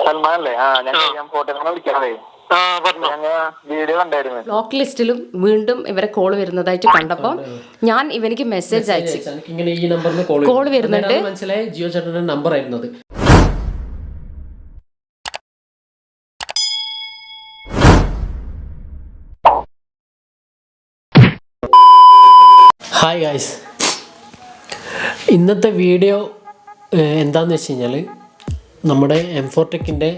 സൽമാൻ അല്ലേ? ഞാൻ photo വിളിക്കണതേ. Video കണ്ടായിരുന്നു. ബ്ലോക്ക് ലിസ്റ്റിലും വീണ്ടും ഇവരെ കോൾ വരുന്നതായിട്ട് കണ്ടപ്പോൾ ഞാൻ ഇവനിക്ക് മെസ്സേജ് അയച്ചു. ഇങ്ങനെ ഈ നമ്പറിൽ കോൾ വരുന്നുണ്ട്. മനസ്സിലായി, ജിയോ ചേട്ടന്റെ നമ്പർ ആയിരുന്നത്. ഹായ് ഗായ്സ്, ഇന്നത്തെ വീഡിയോ എന്താണെന്ന് വെച്ച് കഴിഞ്ഞാൽ നമ്മുടെ M4 ടെക്കിൻ്റെ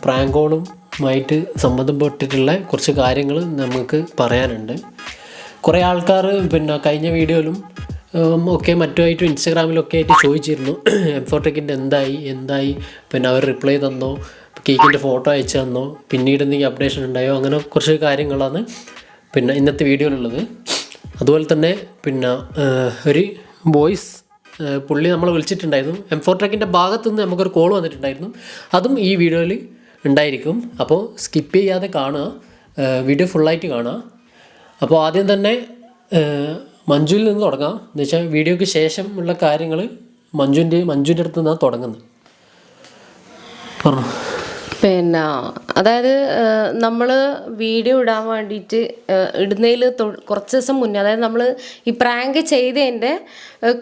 പ്രാങ്കോളുമായിട്ട് സംബന്ധപ്പെട്ടിട്ടുള്ള കുറച്ച് കാര്യങ്ങൾ നമുക്ക് പറയാനുണ്ട്. കുറേ ആൾക്കാർ പിന്നെ കഴിഞ്ഞ വീഡിയോയിലും ഒക്കെ മറ്റുമായിട്ടും ഇൻസ്റ്റാഗ്രാമിലൊക്കെ ആയിട്ട് ചോദിച്ചിരുന്നു M4 ടെക്കിൻ്റെ എന്തായി പിന്നെ അവർ റിപ്ലൈ തന്നോ, കേക്കിൻ്റെ ഫോട്ടോ അയച്ചു തന്നോ, പിന്നീട് എന്തെങ്കിലും അപ്ഡേഷൻ ഉണ്ടായോ, അങ്ങനെ കുറച്ച് കാര്യങ്ങളാണ് പിന്നെ ഇന്നത്തെ വീഡിയോയിലുള്ളത്. അതുപോലെ തന്നെ പിന്നെ ഒരു വോയിസ് പുള്ളി നമ്മളെ വിളിച്ചിട്ടുണ്ടായിരുന്നു. M4 ടെക്കിൻ്റെ ഭാഗത്തു നിന്ന് നമുക്കൊരു കോൾ വന്നിട്ടുണ്ടായിരുന്നു. അതും ഈ വീഡിയോയിൽ ഉണ്ടായിരിക്കും. അപ്പോൾ സ്കിപ്പ് ചെയ്യാതെ കാണുക, വീഡിയോ ഫുള്ളായിട്ട് കാണുക. അപ്പോൾ ആദ്യം തന്നെ മഞ്ജുവിൽ നിന്ന് തുടങ്ങാം. എന്ന് വെച്ചാൽ വീഡിയോയ്ക്ക് ശേഷമുള്ള കാര്യങ്ങൾ മഞ്ജുവിൻ്റെ അടുത്ത് നിന്നാണ് തുടങ്ങുന്നത്. പറഞ്ഞു. പിന്നെ അതായത് നമ്മൾ വീഡിയോ ഇടാൻ വേണ്ടിയിട്ട് ഇടുന്നതിൽ കുറച്ച് ദിവസം മുന്നേ, അതായത് നമ്മൾ ഈ പ്രാങ്ക് ചെയ്തതിൻ്റെ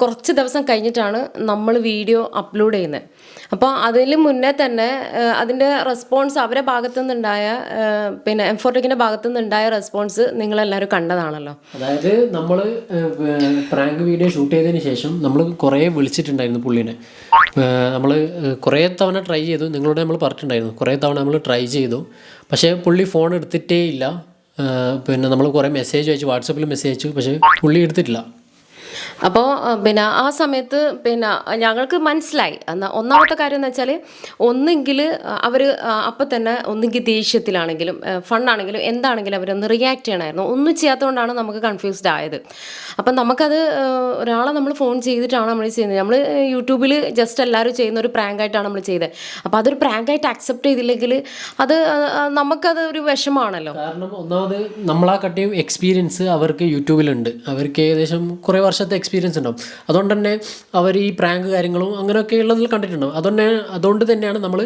കുറച്ച് ദിവസം കഴിഞ്ഞിട്ടാണ് നമ്മൾ വീഡിയോ അപ്ലോഡ് ചെയ്യുന്നത്. അപ്പോൾ അതിന് മുന്നേ തന്നെ അതിൻ്റെ റെസ്പോൺസ് അവരെ ഭാഗത്തു നിന്നുണ്ടായ പിന്നെ M4 ടെക്കിൻ്റെ ഭാഗത്തു നിന്നുണ്ടായ റെസ്പോൺസ് നിങ്ങളെല്ലാവരും കണ്ടതാണല്ലോ. അതായത് നമ്മൾ പ്രാങ്ക് വീഡിയോ ഷൂട്ട് ചെയ്തതിന് ശേഷം നമ്മൾ കുറേ വിളിച്ചിട്ടുണ്ടായിരുന്നു പുള്ളീനെ. നമ്മൾ കുറേ തവണ ട്രൈ ചെയ്തു, നിങ്ങളോട് നമ്മൾ പറഞ്ഞിട്ടുണ്ടായിരുന്നു. കുറേ തവണ നമ്മൾ ട്രൈ ചെയ്തു, പക്ഷേ പുള്ളി ഫോൺ എടുത്തിട്ടേ ഇല്ല. പിന്നെ നമ്മൾ കുറേ മെസ്സേജ് അയച്ചു, വാട്സപ്പിൽ മെസ്സേജ് അയച്ചു, പക്ഷേ പുള്ളി എടുത്തിട്ടില്ല. അപ്പോൾ പിന്നെ ആ സമയത്ത് പിന്നെ ഞങ്ങൾക്ക് മനസ്സിലായി. ഒന്നാമത്തെ കാര്യം എന്ന് വെച്ചാൽ, ഒന്നെങ്കിൽ അവർ അപ്പം തന്നെ ഒന്നെങ്കിൽ ദേഷ്യത്തിലാണെങ്കിലും ഫണ്ണാണെങ്കിലും എന്താണെങ്കിലും അവരൊന്ന് റിയാക്ട് ചെയ്യണമായിരുന്നു. ഒന്നും ചെയ്യാത്തതുകൊണ്ടാണ് നമുക്ക് കൺഫ്യൂസ്ഡ് ആയത്. അപ്പം നമുക്കത് ഒരാളെ നമ്മൾ ഫോൺ ചെയ്തിട്ടാണ് നമ്മൾ ചെയ്യുന്നത്. നമ്മൾ യൂട്യൂബിൽ ജസ്റ്റ് എല്ലാവരും ചെയ്യുന്ന ഒരു പ്രാങ്കായിട്ടാണ് നമ്മൾ ചെയ്തത്. അപ്പോൾ അതൊരു പ്രാങ്കായിട്ട് അക്സെപ്റ്റ് ചെയ്തില്ലെങ്കിൽ അത് നമുക്കത് ഒരു വിഷമാണല്ലോ. കാരണം ഒന്നാമത് നമ്മളാ കട്ടിയും എക്സ്പീരിയൻസ് അവർക്ക് യൂട്യൂബിലുണ്ട്. അവർക്ക് ഏകദേശം കുറേ വർഷത്തെ എക്സ്പീരിയൻസ് ഉണ്ടാവും. അതുകൊണ്ട് തന്നെ അവർ ഈ പ്രാങ്ക് കാര്യങ്ങളും അങ്ങനെയൊക്കെ ഉള്ളതിൽ കണ്ടിട്ടുണ്ടാവും. അതുകൊണ്ട് തന്നെയാണ് നമ്മൾ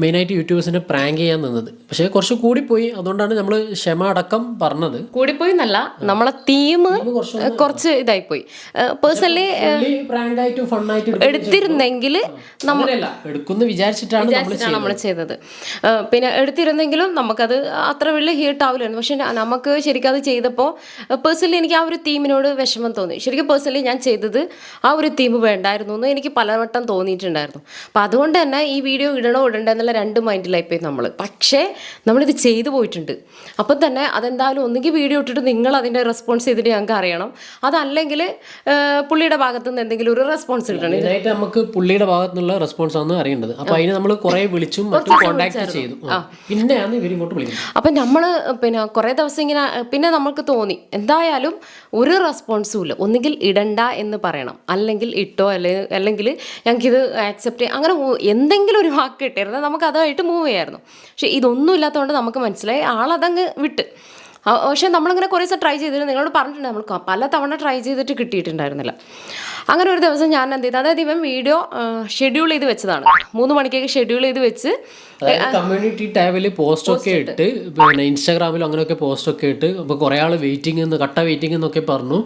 മെയിനായിട്ട് യൂട്യൂബേഴ്സിനെ പ്രാങ്ക് ചെയ്യാൻ നിന്നത്. പക്ഷേ കുറച്ച് കൂടിപ്പോയി. അതുകൊണ്ടാണ് നമ്മൾ ക്ഷമ അടക്കം പറഞ്ഞത്. കൂടിപ്പോയി എന്നല്ല, നമ്മളെ തീം കുറച്ച് ഇതായിപ്പോയി. പേഴ്സണലി പ്രാങ്കായിട്ടും ഫണ്ണായിട്ടും എടുത്തിരുന്നെങ്കിൽ എടുക്കുമെന്ന് വിചാരിച്ചിട്ടാണ് നമ്മൾ ചെയ്തത്. പിന്നെ എടുത്തിരുന്നെങ്കിലും നമുക്കത് അത്ര വലിയ ഹീട്ട് ആവില്ലായിരുന്നു. പക്ഷെ നമുക്ക് ശരിക്കും അത് ചെയ്തപ്പോൾ പേഴ്സണലി എനിക്ക് ആ ഒരു തീമിനോട് വിഷമം തോന്നി. ശരിക്കും പേഴ്സണലി ഞാൻ ചെയ്തത് ആ ഒരു തീം വേണ്ടായിരുന്നു എന്ന് എനിക്ക് പലവട്ടം തോന്നിയിട്ടുണ്ടായിരുന്നു. അപ്പോൾ അതുകൊണ്ട് തന്നെ ഈ വീഡിയോ ഇടണോ ഇടണ്ടോ എന്നുള്ള രണ്ട് മൈൻഡിലായിപ്പോയി നമ്മൾ. പക്ഷേ നമ്മളിത് ചെയ്തു പോയിട്ടുണ്ട്. അപ്പം തന്നെ അതെന്തായാലും ഒന്നുകിൽ വീഡിയോ ഇട്ടിട്ട് നിങ്ങൾ അതിൻ്റെ റെസ്പോൺസ് ചെയ്തിട്ട് ഞങ്ങൾക്ക് അറിയണം, അതല്ലെങ്കിൽ പുള്ളിയുടെ ഭാഗത്തു നിന്ന് എന്തെങ്കിലും ഒരു റെസ്പോൺസ് കിട്ടണം. ഇതിനായിട്ട് നമുക്ക് പുള്ളിയുടെ ഭാഗത്തു നിന്നുള്ള റെസ്പോൺസ് ആണ് അറിയേണ്ടത്. അപ്പോൾ അതിന് നമ്മൾ കുറേ വിളിച്ചും മറ്റും കോൺടാക്ട് ചെയ്തു. പിന്നെയാണ് ഇവരിങ്ങോട്ട് വിളിക്കുന്നത്. അപ്പം നമ്മൾ പിന്നെ കുറേ ദിവസം ഇങ്ങനെ പിന്നെ നമുക്ക് തോന്നി എന്തായാലും ഒരു റെസ്പോൺസും ഇല്ല, ഒന്നുകിൽ ഇടണ്ട എന്ന് പറയണം, അല്ലെങ്കിൽ ഇട്ടോ, അല്ലെങ്കിൽ ഞങ്ങൾക്കിത് ആക്സെപ്റ്റ് ചെയ്യാം, അങ്ങനെ എന്തെങ്കിലും ഒരു വാക്ക് കിട്ടിയിരുന്നത് നമുക്ക് അതുമായിട്ട് മൂവ് ചെയ്യായിരുന്നു. പക്ഷെ ഇതൊന്നും ഇല്ലാത്തതുകൊണ്ട് നമുക്ക് മനസ്സിലായി ആളതങ്ങ് വിട്ട്. പക്ഷെ നമ്മളിങ്ങനെ കുറേ ദിവസം ട്രൈ ചെയ്തിട്ട് നിങ്ങളോട് പറഞ്ഞിട്ടുണ്ട്, നമ്മൾ പല തവണ ട്രൈ ചെയ്തിട്ട് കിട്ടിയിട്ടുണ്ടായിരുന്നില്ല. അങ്ങനെ ഒരു ദിവസം ഞാൻ എന്ത് ചെയ്തു, അതായത് ഇവൻ വീഡിയോ ഷെഡ്യൂൾ ചെയ്ത് വെച്ചതാണ്, 3 മണിക്കൊക്കെ ഷെഡ്യൂൾ ചെയ്ത് വെച്ച് കമ്മ്യൂണിറ്റി ടാബിൽ പോസ്റ്റൊക്കെ ഇട്ട്, പിന്നെ ഇൻസ്റ്റാഗ്രാമിലും അങ്ങനെയൊക്കെ പോസ്റ്റൊക്കെ ഇട്ട്, അപ്പോൾ കുറേ ആൾ കട്ട വെയിറ്റിംഗ് എന്നൊക്കെ പറഞ്ഞു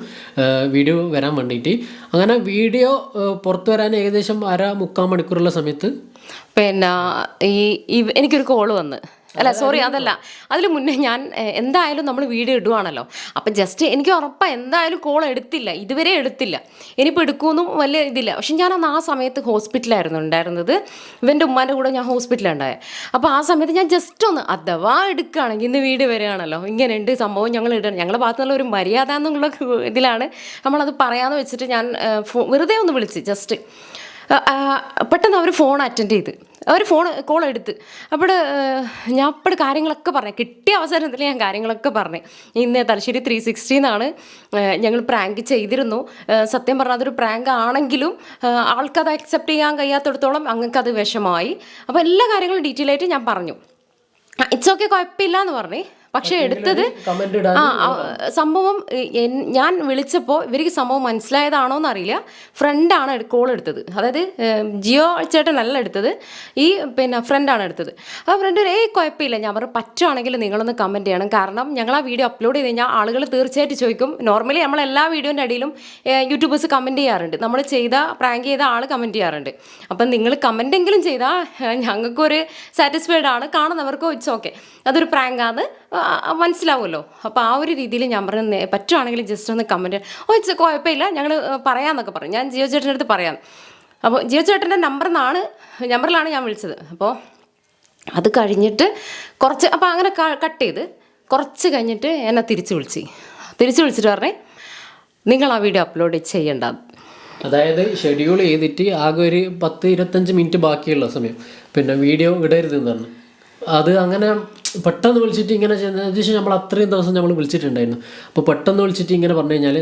വീഡിയോ വരാൻ വേണ്ടിയിട്ട്. അങ്ങനെ വീഡിയോ പുറത്തു വരാൻ ഏകദേശം 1/2-3 മണിക്കൂറുള്ള സമയത്ത് പിന്നെ എനിക്കൊരു കോള് വന്ന്, അല്ല സോറി അതല്ല, അതിന് മുന്നേ ഞാൻ എന്തായാലും നമ്മൾ വീഡിയോ ഇടുവാണല്ലോ, അപ്പം ജസ്റ്റ് എനിക്ക് ഉറപ്പാണ് എന്തായാലും കോൾ എടുത്തില്ല, ഇതുവരെ എടുത്തില്ല, ഇനിയിപ്പോൾ എടുക്കുമെന്നും വലിയ ഇതില്ല. പക്ഷെ ഞാനന്ന് ആ സമയത്ത് ഹോസ്പിറ്റലായിരുന്നു ഉണ്ടായിരുന്നത്, ഇവൻ്റെ ഉമ്മാൻ്റെ കൂടെ ഞാൻ ഹോസ്പിറ്റലുണ്ടായത്. അപ്പോൾ ആ സമയത്ത് ഞാൻ ജസ്റ്റ് ഒന്ന് അഥവാ എടുക്കുകയാണെങ്കിൽ ഇന്ന് വീഡിയോ വരികയാണല്ലോ, ഇങ്ങനെയുണ്ട് സംഭവം, ഞങ്ങൾ ഇടണം, ഞങ്ങളുടെ ഭാഗത്തുനിന്നുള്ള ഒരു മര്യാദ എന്നുള്ള ഇതിലാണ് നമ്മളത് പറയാമെന്ന് വെച്ചിട്ട് ഞാൻ വെറുതെ ഒന്ന് വിളിച്ച് ജസ്റ്റ്. പെട്ടെന്ന് അവർ ഫോൺ അറ്റൻഡ് ചെയ്ത്, അവർ കോൾ എടുത്ത്. അപ്പോൾ ഞാൻ അപ്പോൾ കാര്യങ്ങളൊക്കെ പറഞ്ഞു, കിട്ടിയ അവസരത്തിൽ ഞാൻ കാര്യങ്ങളൊക്കെ പറഞ്ഞു. ഇന്ന് തലശ്ശേരി 360 എന്നാണ് ഞങ്ങൾ പ്രാങ്ക് ചെയ്തിരുന്നു. സത്യം പറഞ്ഞാൽ അതൊരു പ്രാങ്ക് ആണെങ്കിലും ആൾക്കത് അക്സെപ്റ്റ് ചെയ്യാൻ കഴിയാത്തിടത്തോളം അങ്ങൾക്കത് വിഷമമായി. അപ്പോൾ എല്ലാ കാര്യങ്ങളും ഡീറ്റെയിൽ ആയിട്ട് ഞാൻ പറഞ്ഞു. ഇറ്റ്സ് ഓക്കെ, കുഴപ്പമില്ല എന്ന് പറഞ്ഞു. പക്ഷെ എടുത്തത് കമന്റ് ഇടാൻ സംഭവം ഞാൻ വിളിച്ചപ്പോൾ ഇവർക്ക് സംഭവം മനസ്സിലായതാണോ എന്നറിയില്ല. ഫ്രണ്ടാണ് കോൾ എടുത്തത്, അതായത് ജിയോ ചേട്ടനല്ല എടുത്തത്, ഈ പിന്നെ ഫ്രണ്ടാണ് എടുത്തത്. ആ ഫ്രണ്ട് കുഴപ്പമില്ല, ഞാൻ പറഞ്ഞു പറ്റുവാണെങ്കിൽ നിങ്ങളൊന്ന് കമൻറ്റ് ചെയ്യണം, കാരണം ഞങ്ങൾ ആ വീഡിയോ അപ്ലോഡ് ചെയ്ത് കഴിഞ്ഞാൽ ആളുകൾ തീർച്ചയായിട്ടും ചോദിക്കും. നോർമലി നമ്മൾ എല്ലാ വീഡിയോൻ്റെ അടിയിലും യൂട്യൂബേഴ്സ് കമൻറ്റ് ചെയ്യാറുണ്ട്, നമ്മൾ ചെയ്ത പ്രാങ്ക് ചെയ്ത ആൾ കമൻറ്റ് ചെയ്യാറുണ്ട്. അപ്പം നിങ്ങൾ കമൻറ്റെങ്കിലും ചെയ്താൽ ഞങ്ങൾക്കൊരു സാറ്റിസ്ഫൈഡ് ആണ്, കാണുന്നവർക്കോ ഇറ്റ്സ് ഓക്കെ, അതൊരു പ്രാങ്കാന്ന് മനസ്സിലാവുമല്ലോ. അപ്പോൾ ആ ഒരു രീതിയിൽ ഞാൻ പറഞ്ഞു പറ്റുവാണെങ്കിൽ ജസ്റ്റ് ഒന്ന് കമൻറ്റ് ഇറ്റ്സ് കുഴപ്പമില്ല, ഞങ്ങൾ പറയാമെന്നൊക്കെ പറഞ്ഞു. ഞാൻ ജിയോ ചേട്ടൻ്റെ അടുത്ത് പറയാം. അപ്പോൾ ജിയോ ചേട്ടൻ്റെ നമ്പറിലാണ് ഞാൻ വിളിച്ചത്. അപ്പോൾ അത് കഴിഞ്ഞിട്ട് കുറച്ച്, അപ്പോൾ അങ്ങനെ കട്ട് ചെയ്ത് കുറച്ച് കഴിഞ്ഞിട്ട് എന്നെ തിരിച്ച് വിളിച്ചിട്ട് പറഞ്ഞേ നിങ്ങൾ ആ വീഡിയോ അപ്ലോഡ് ചെയ്യണ്ട. അതായത് ഷെഡ്യൂൾ ചെയ്തിട്ട് ആകെ ഒരു 10-25 മിനിറ്റ് ബാക്കിയുള്ള സമയം പിന്നെ വീഡിയോ ഇടരുതെന്ന് പറഞ്ഞു. അത് അങ്ങനെ പെട്ടെന്ന് വിളിച്ചിട്ട് ഇങ്ങനെ ഏകദേശം നമ്മൾ അത്രയും ദിവസം നമ്മൾ വിളിച്ചിട്ടുണ്ടായിരുന്നു. അപ്പോൾ പെട്ടെന്ന് വിളിച്ചിട്ട് ഇങ്ങനെ പറഞ്ഞു കഴിഞ്ഞാൽ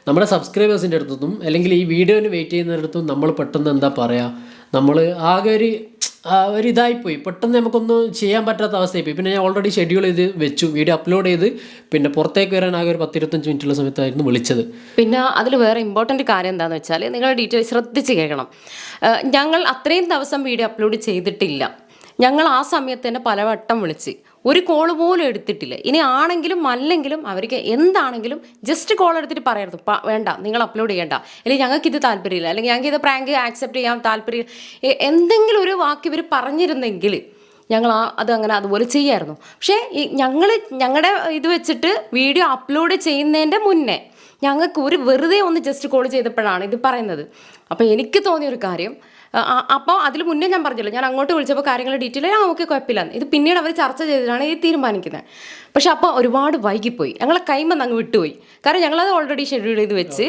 നമ്മുടെ സബ്സ്ക്രൈബേഴ്സിൻ്റെ അടുത്തും അല്ലെങ്കിൽ ഈ വീഡിയോന് വെയിറ്റ് ചെയ്യുന്നവരടുത്തും നമ്മൾ പെട്ടെന്ന് എന്താ പറയുക, നമ്മൾ ആകെ ഒരു ഇതായിപ്പോയി, പെട്ടെന്ന് നമുക്കൊന്നും ചെയ്യാൻ പറ്റാത്ത അവസ്ഥയായിപ്പോയി. പിന്നെ ഞാൻ ഓൾറെഡി ഷെഡ്യൂൾ ചെയ്ത് വെച്ചു, വീഡിയോ അപ്ലോഡ് ചെയ്ത് പിന്നെ പുറത്തേക്ക് വരാൻ ആകെ ഒരു 10-25 മിനിറ്റുള്ള സമയത്തായിരുന്നു വിളിച്ചത്. പിന്നെ അതിൽ വേറെ ഇമ്പോർട്ടൻറ്റ് കാര്യം എന്താണെന്ന് വെച്ചാൽ നിങ്ങളുടെ ഡീറ്റെയിൽ ശ്രദ്ധിച്ച് കേൾക്കണം. ഞങ്ങൾ അത്രയും ദിവസം വീഡിയോ അപ്ലോഡ് ചെയ്തിട്ടില്ല. ഞങ്ങൾ ആ സമയത്ത് തന്നെ പലവട്ടം വിളിച്ച് ഒരു കോൾ പോലും എടുത്തിട്ടില്ല. ഇനി ആണെങ്കിലും അല്ലെങ്കിലും അവർക്ക് എന്താണെങ്കിലും ജസ്റ്റ് കോൾ എടുത്തിട്ട് പറയരുത് വേണ്ട നിങ്ങൾ അപ്ലോഡ് ചെയ്യണ്ട, അല്ലെങ്കിൽ ഞങ്ങൾക്ക് ഇത് താല്പര്യമില്ല, അല്ലെങ്കിൽ ഞങ്ങൾക്ക് ഇത് പ്രാങ്ക് ആക്സെപ്റ്റ് ചെയ്യാൻ താല്പര്യം, എന്തെങ്കിലും ഒരു വാക്ക് ഇവർ പറഞ്ഞിരുന്നെങ്കിൽ ഞങ്ങൾ അത് അങ്ങനെ അതുപോലെ ചെയ്യായിരുന്നു. പക്ഷേ ഞങ്ങളുടെ ഇത് വെച്ചിട്ട് വീഡിയോ അപ്ലോഡ് ചെയ്യുന്നതിൻ്റെ മുന്നേ ഞങ്ങൾക്ക് വെറുതെ ഒന്ന് ജസ്റ്റ് കോൾ ചെയ്തപ്പോഴാണ് ഇത് പറയുന്നത്. അപ്പോൾ എനിക്ക് തോന്നിയൊരു കാര്യം, അപ്പോൾ അതിൽ മുന്നേ ഞാൻ പറഞ്ഞല്ലോ, ഞാൻ അങ്ങോട്ട് വിളിച്ചപ്പോൾ കാര്യങ്ങൾ ഡീറ്റെയിൽ ഓക്കെ കുഴപ്പമില്ല, ഇത് പിന്നീട് അവർ ചർച്ച ചെയ്തിട്ടാണ് ഇത് തീരുമാനിക്കുന്നത്. പക്ഷെ അപ്പോൾ ഒരുപാട് വൈകിപ്പോയി, ഞങ്ങളെ കൈമെന്ന് അങ്ങ് വിട്ടുപോയി. കാരണം ഞങ്ങളത് ഓൾറെഡി ഷെഡ്യൂൾ ചെയ്ത് വെച്ച്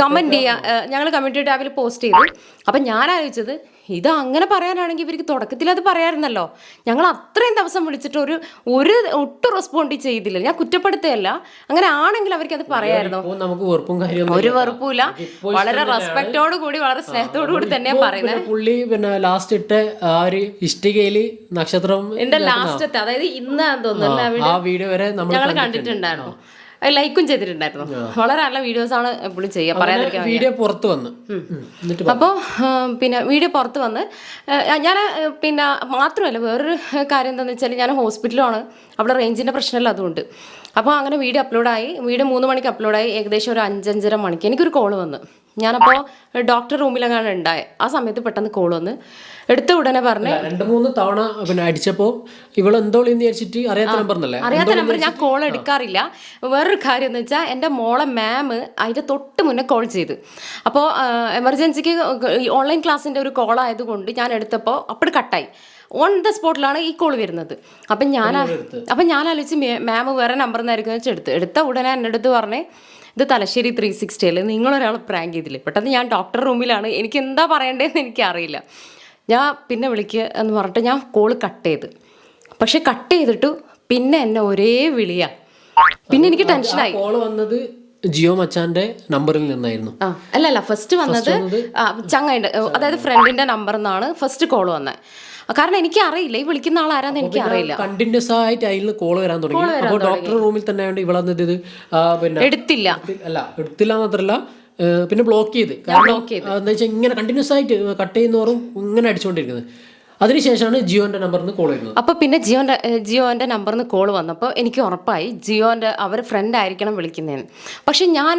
കമൻറ്റ് ചെയ്യുക, ഞങ്ങൾ കമ്മ്യൂണിറ്റി ടാബിൽ പോസ്റ്റ് ചെയ്തു. അപ്പം ഞാൻ ആലോചിച്ചത് ഇത് അങ്ങനെ പറയാനാണെങ്കിൽ ഇവർക്ക് തുടക്കത്തിൽ അത് പറയാമായിരുന്നല്ലോ. ഞങ്ങൾ അത്രയും ദിവസം വിളിച്ചിട്ട് ഒട്ടും റെസ്പോണ്ട് ചെയ്തില്ല. ഞാൻ കുറ്റപ്പെടുത്തുകയല്ല, അങ്ങനെ ആണെങ്കിൽ അവർക്ക് അത് പറയാമായിരുന്നു. ഒരു വെറുപ്പില്ല, വളരെ റെസ്പെക്റ്റോട് കൂടി വളരെ സ്നേഹത്തോടു കൂടി തന്നെ പറയുന്നത്. പുള്ളി പിന്നെ ലാസ്റ്റ് ഇട്ട ആ ഒരു ഇഷ്ടികയില് നക്ഷത്രം എന്റെ ലാസ്റ്റത്തെ, അതായത് ഇന്ന് തോന്നുന്നു വീഡിയോ വരെ ഞങ്ങൾ കണ്ടിട്ടുണ്ടായിരുന്നു, ലൈക്കും ചെയ്തിട്ടുണ്ടായിരുന്നു. വളരെ നല്ല വീഡിയോസ് ആണ് പുള്ളി ചെയ്യുക, പറയാതിരിക്കാൻ. വീഡിയോ പുറത്ത് വന്ന് അപ്പോൾ പിന്നെ വീഡിയോ പുറത്ത് വന്ന് ഞാൻ പിന്നെ മാത്രമല്ല വേറൊരു കാര്യം എന്താണെന്ന് വെച്ചാൽ ഞാൻ ഹോസ്പിറ്റലാണ്, അവിടെ റേഞ്ചിൻ്റെ പ്രശ്നമില്ല, അതുകൊണ്ട്. അപ്പോൾ അങ്ങനെ വീഡിയോ 3 മണിക്ക് അപ്ലോഡായി. ഏകദേശം ഒരു 5-5:30 മണിക്ക് എനിക്കൊരു കോൾ വന്ന്. ഞാനപ്പോൾ ഡോക്ടർ റൂമിലെങ്ങാണ് ഉണ്ടായത്. ആ സമയത്ത് പെട്ടെന്ന് കോൾ വന്ന് എടുത്ത ഉടനെ പറഞ്ഞു 2-3 തവണ പിന്നെ അടിച്ചപ്പോ ഇവളെന്തോ വിചാരിച്ചിട്ട് അറിയാത്ത നമ്പർ ഞാൻ കോൾ എടുക്കാറില്ല. വേറൊരു കാര്യം എന്ന് വെച്ചാൽ എൻ്റെ മോളെ മാം അതിൻ്റെ തൊട്ട് മുന്നേ കോൾ ചെയ്ത്, അപ്പോൾ എമർജൻസിക്ക് ഓൺലൈൻ ക്ലാസ്സിൻ്റെ ഒരു കോൾ ആയതുകൊണ്ട് ഞാൻ എടുത്തപ്പോൾ അപ്പോൾ കട്ടായി. ഓൺ ദ സ്പോട്ടിലാണ് ഈ കോൾ വരുന്നത്. അപ്പം ഞാൻ ആലോചിച്ച് മാം വേറെ നമ്പർ നിന്നായിരിക്കും വെച്ച് എടുത്ത ഉടനെ എൻ്റെ അടുത്ത് പറഞ്ഞേ ഇത് തലശ്ശേരി 360 നിങ്ങളൊരാൾ പ്രാങ്ക് ചെയ്തില്ലേ. പെട്ടെന്ന് ഞാൻ ഡോക്ടർ റൂമിലാണ്, എനിക്ക് എന്താ പറയേണ്ടതെന്ന് എനിക്കറിയില്ല. ഞാൻ പിന്നെ വിളിക്കുക എന്ന് പറഞ്ഞിട്ട് ഞാൻ കോൾ കട്ട് ചെയ്ത്. പക്ഷെ കട്ട് ചെയ്തിട്ടു പിന്നെ എന്നെ ഒരേ വിളിയാ. പിന്നെ എനിക്ക് ടെൻഷനായി. കോൾ വന്നത് ജിയോ മച്ചാന്റെ നമ്പറിൽ നിന്നായിരുന്നു. അല്ലല്ല, ഫസ്റ്റ് വന്നത് ചങ്ങായിൻ്റെ, അതായത് ഫ്രണ്ടിന്റെ നമ്പറിൽ നിന്നാണ് ഫസ്റ്റ് കോൾ വന്നത്. കാരണം എനിക്ക് അറിയില്ല ഈ വിളിക്കുന്ന ആൾ ആരാന്ന് എനിക്ക് അറിയില്ല. കണ്ടിന്യൂസ് ആയിട്ട് അതിൽ കോൾ വരാൻ തുടങ്ങി. അപ്പോൾ ഡോക്ടർ റൂമിൽ തന്നെ ഇവളെന്നത് പിന്നെ എടുത്തില്ല മാത്രല്ല പിന്നെ ബ്ലോക്ക് ചെയ്ത്. കാരണം എന്താ വെച്ചാൽ ഇങ്ങനെ കണ്ടിന്യൂസ് ആയിട്ട് കട്ട് ചെയ്യുന്നവരും ഇങ്ങനെ അടിച്ചുകൊണ്ടിരിക്കുന്നത്. അതിനുശേഷമാണ് ജിയോന്റെ നമ്പറിൽ നിന്ന് കോൾ വരുന്നത്. അപ്പോൾ പിന്നെ ജിയോന്റെ നമ്പറിൽ നിന്ന് കോൾ വന്നപ്പോൾ എനിക്ക് ഉറപ്പായി അവർ ഫ്രണ്ട് ആയിരിക്കണം വിളിക്കുന്നതെന്ന്. പക്ഷെ ഞാൻ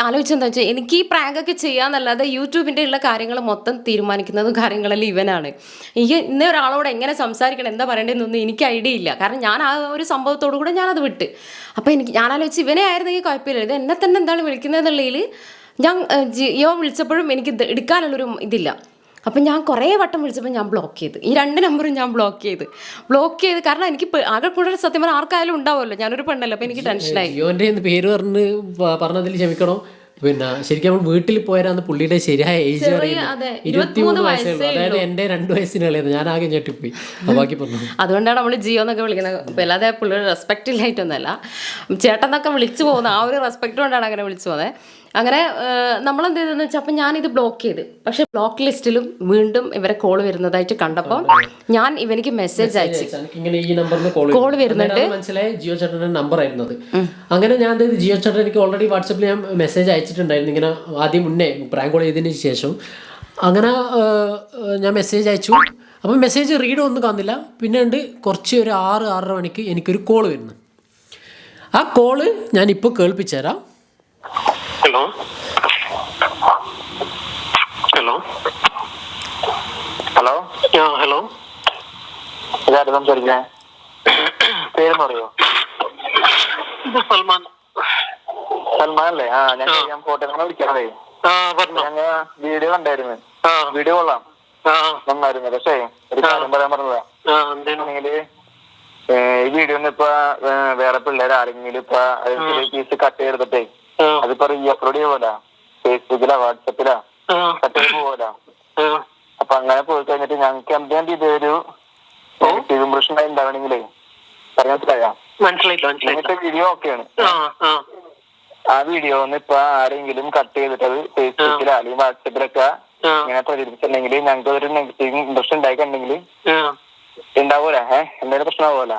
ആലോചിച്ചെന്താ വെച്ചാൽ എനിക്ക് ഈ പ്രാങ്കൊക്കെ ചെയ്യാന്നല്ലാതെ യൂട്യൂബിൻ്റെ ഉള്ള കാര്യങ്ങൾ മൊത്തം തീരുമാനിക്കുന്നതും കാര്യങ്ങളെല്ലാം ഇവനാണ്. ഇന്നേ ഒരാളോട് എങ്ങനെ സംസാരിക്കണം, എന്താ പറയേണ്ടതെന്നൊന്നും എനിക്ക് ഐഡിയ ഇല്ല. കാരണം ഞാൻ ആ ഒരു സംഭവത്തോടു കൂടെ ഞാനത് വിട്ട്. അപ്പോൾ ഞാൻ ആലോചിച്ച് ഇവനെ ആയിരുന്നെങ്കിൽ കുഴപ്പമില്ല, ഇത് എന്നെ തന്നെ എന്താണ് വിളിക്കുന്നതെന്നുള്ളതിൽ ഞാൻ ജിയോ വിളിച്ചപ്പോഴും എനിക്ക് എടുക്കാനുള്ളൊരു ഇതില്ല. അപ്പം ഞാൻ കുറേ വട്ടം വിളിച്ചപ്പോൾ ഞാൻ ബ്ലോക്ക് ചെയ്ത്, ഈ 2 നമ്പറും ഞാൻ ബ്ലോക്ക് ചെയ്ത് കാരണം എനിക്ക് ആകെ കൂടുതൽ സത്യം പറഞ്ഞാൽ ആർക്കായാലും ഉണ്ടാവുമല്ലോ, ഞാനൊരു പെണ്ണല്ലോ, അപ്പം എനിക്ക് ടെൻഷനായി. ജിയോന്റെ പേര് പറഞ്ഞതിൽ ക്ഷമിക്കണം. പിന്നെ ശരിക്കും നമ്മൾ വീട്ടിൽ പോയാൽ പുള്ളിയുടെ ശരിയായ ഏജ് 23 വയസ്സുള്ളൂ. അതായത് എൻ്റെ 2 വയസ്സിന് കളയുന്നത്. ഞാൻ ആകെ ഞെട്ടിപ്പോയി. ബാക്കി പറഞ്ഞു. അതുകൊണ്ടാണ് നമ്മൾ ജിയോ എന്നൊക്കെ വിളിക്കുന്നത്. അല്ലാതെ പുള്ളിയുടെ റെസ്പെക്റ്റ് ഇല്ലായിട്ടൊന്നുമല്ല, ചേട്ടൻ എന്നൊക്കെ വിളിച്ചു പോകുന്നത് ആ ഒരു റെസ്പെക്റ്റ് കൊണ്ടാണ് അങ്ങനെ വിളിച്ചു പോകുന്നത്. അങ്ങനെ നമ്മളെന്ത് ചെയ്തെന്ന് വെച്ചാൽ അപ്പം ഞാനിത് ബ്ലോക്ക് ചെയ്ത്, പക്ഷെ ബ്ലോക്ക് ലിസ്റ്റിലും വീണ്ടും ഇവരെ കോൾ വരുന്നതായിട്ട് കണ്ടപ്പോൾ ഞാൻ ഇവനിക്ക് മെസ്സേജ് അയച്ചു, ഇങ്ങനെ ഈ നമ്പറിൽ കോൾ വരുന്നുണ്ട്, മനസ്സിലായി ജിയോ ചേട്ടൻ്റെ നമ്പർ ആയിരുന്നത്. അങ്ങനെ ഞാൻ എന്ത് ജിയോ ചേട്ടൻ എനിക്ക് ഓൾറെഡി വാട്സപ്പിൽ ഞാൻ മെസ്സേജ് അയച്ചിട്ടുണ്ടായിരുന്നു, ഇങ്ങനെ ആദ്യം മുന്നേ പ്രാങ്ക് കോൾ ചെയ്തതിന് ശേഷം. അങ്ങനെ ഞാൻ മെസ്സേജ് അയച്ചു. അപ്പം മെസ്സേജ് റീഡ് ഒന്നും കാണുന്നില്ല. പിന്നെ ഉണ്ട് കുറച്ച് ഒരു 6-6:30 മണിക്ക് എനിക്കൊരു കോൾ വരുന്നു. ആ കോള് ഞാനിപ്പോൾ കേൾപ്പിച്ചു തരാം. ഹലോ ഹലോ ഹലോ ഹലോ, ഇതാരും സംസാരിക്കണേ? പേരെന്ന് പറയോ? സൽമാൻ. സൽമാൻ അല്ലേ? ഞാൻ ഫോട്ടോ വിളിക്കണതേ. ഞങ്ങ വീഡിയോ കണ്ടായിരുന്നു. വീഡിയോ കൊള്ളാം, നന്നായിരുന്നു. പക്ഷേ ഒരു കാര്യം പറയാൻ പറഞ്ഞതാ. ഈ വീഡിയോ ഇപ്പൊ വേറെ പിള്ളേർ ആരെങ്കിലും ഇപ്പൊ പീസ് കട്ട് ചെയ്തിട്ടേ അതിപ്പോ റീ അപ്ലോഡ് ചെയ്യൂല, ഫേസ്ബുക്കിലാ വാട്സപ്പിലാ കട്ട് ചെയ്ത് പോവല. അപ്പൊ അങ്ങനെ പോയി കഴിഞ്ഞിട്ട് ഞങ്ങൾക്ക് എന്തെങ്കിലും ഇതൊരു നെഗറ്റീവ് ഇംപ്രഷൻ ഉണ്ടാവണെങ്കിലേ പറയാൻ മനസ്സിലായോ? വീഡിയോ ഓക്കെയാണ്. ആ വീഡിയോ ഇപ്പൊ ആരെങ്കിലും കട്ട് ചെയ്തിട്ട് അത് ഫേസ്ബുക്കിലോ അല്ലെങ്കിൽ വാട്സപ്പിലൊക്കെ ഇങ്ങനെ പ്രചരിപ്പിച്ചിട്ടുണ്ടെങ്കിൽ ഞങ്ങൾക്ക് ഒരു നെഗറ്റീവ് ഇംപ്രഷൻ ഉണ്ടായിട്ടുണ്ടെങ്കിൽ ഉണ്ടാവൂല, എന്തായാലും പ്രശ്നമാവൂല.